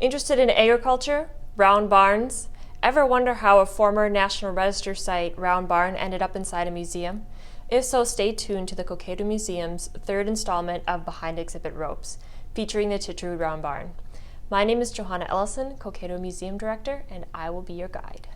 Interested in agriculture, round barns? Ever wonder how a former National Register site, Round Barn, ended up inside a museum? If so, stay tuned to the Cokato Museum's third installment of Behind Exhibit Ropes, featuring the Titrud Round Barn. My name is Johanna Ellison, Cokato Museum Director, and I will be your guide.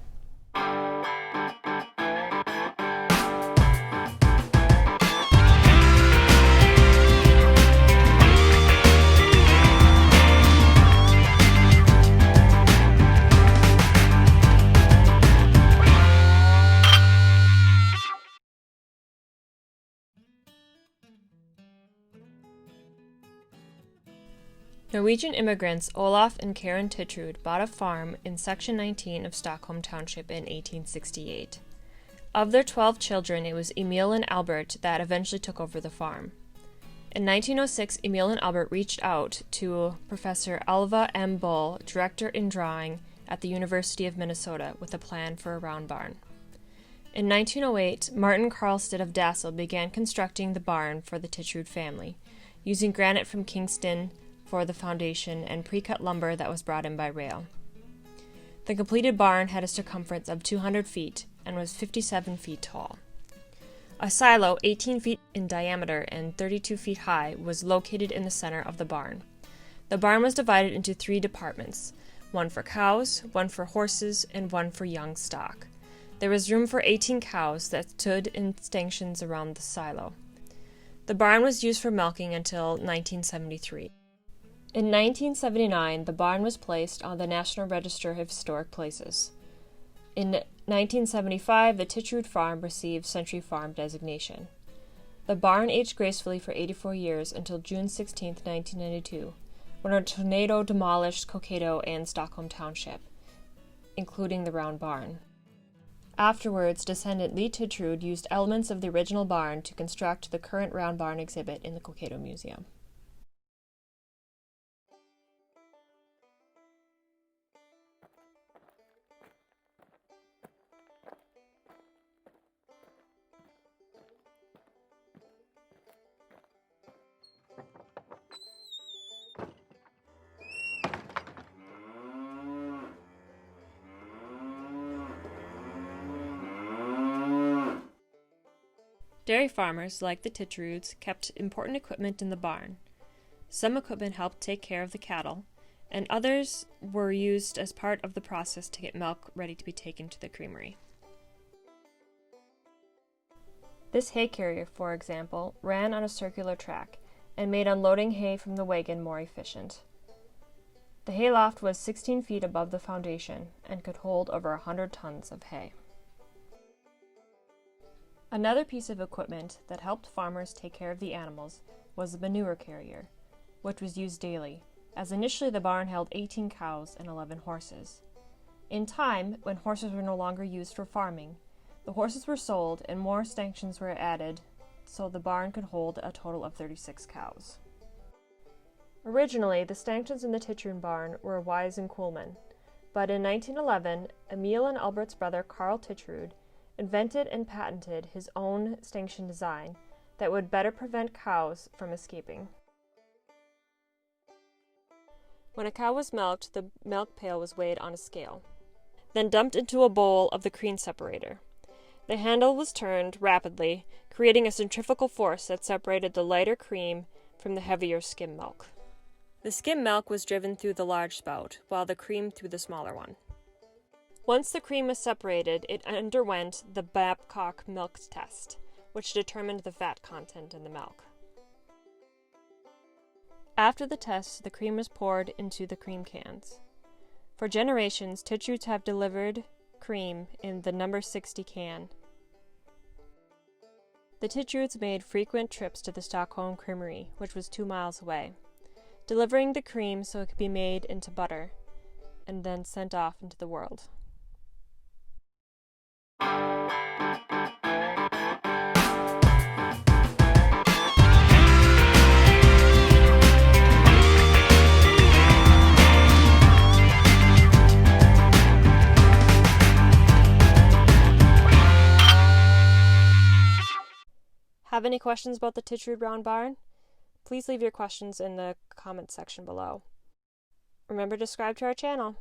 Norwegian immigrants Olaf and Karen Titrud bought a farm in Section 19 of Stockholm Township in 1868. Of their 12 children, it was Emil and Albert that eventually took over the farm. In 1906, Emil and Albert reached out to Professor Alva M. Bull, director in drawing at the University of Minnesota, with a plan for a round barn. In 1908, Martin Karlstedt of Dassel began constructing the barn for the Titrud family, using granite from Kingston for the foundation and pre-cut lumber that was brought in by rail. The completed barn had a circumference of 200 feet and was 57 feet tall. A silo 18 feet in diameter and 32 feet high was located in the center of the barn. The barn was divided into 3 departments, one for cows, one for horses, and one for young stock. There was room for 18 cows that stood in stanchions around the silo. The barn was used for milking until 1973. In 1979, the barn was placed on the National Register of Historic Places. In 1975, the Titrud farm received Century Farm designation. The barn aged gracefully for 84 years until June 16, 1992, when a tornado demolished Cokato and Stockholm Township, including the round barn. Afterwards, descendant Lee Titrud used elements of the original barn to construct the current round barn exhibit in the Cokato Museum. Dairy farmers, like the Titruds, kept important equipment in the barn. Some equipment helped take care of the cattle, and others were used as part of the process to get milk ready to be taken to the creamery. This hay carrier, for example, ran on a circular track and made unloading hay from the wagon more efficient. The hayloft was 16 feet above the foundation and could hold over 100 tons of hay. Another piece of equipment that helped farmers take care of the animals was the manure carrier, which was used daily, as initially the barn held 18 cows and 11 horses. In time, when horses were no longer used for farming, the horses were sold and more stanchions were added so the barn could hold a total of 36 cows. Originally, the stanchions in the Titrud barn were Wise and Kuhlman, but in 1911, Emil and Albert's brother Carl Titrud invented and patented his own stanchion design that would better prevent cows from escaping. When a cow was milked, the milk pail was weighed on a scale, then dumped into a bowl of the cream separator. The handle was turned rapidly, creating a centrifugal force that separated the lighter cream from the heavier skim milk. The skim milk was driven through the large spout, while the cream through the smaller one. Once the cream was separated, it underwent the Babcock milk test, which determined the fat content in the milk. After the test, the cream was poured into the cream cans. For generations, Titruds have delivered cream in the number 60 can. The Titruds made frequent trips to the Stockholm Creamery, which was 2 miles away, delivering the cream so it could be made into butter and then sent off into the world. Have any questions about the Titrud Round Barn? Please leave your questions in the comments section below. Remember to subscribe to our channel.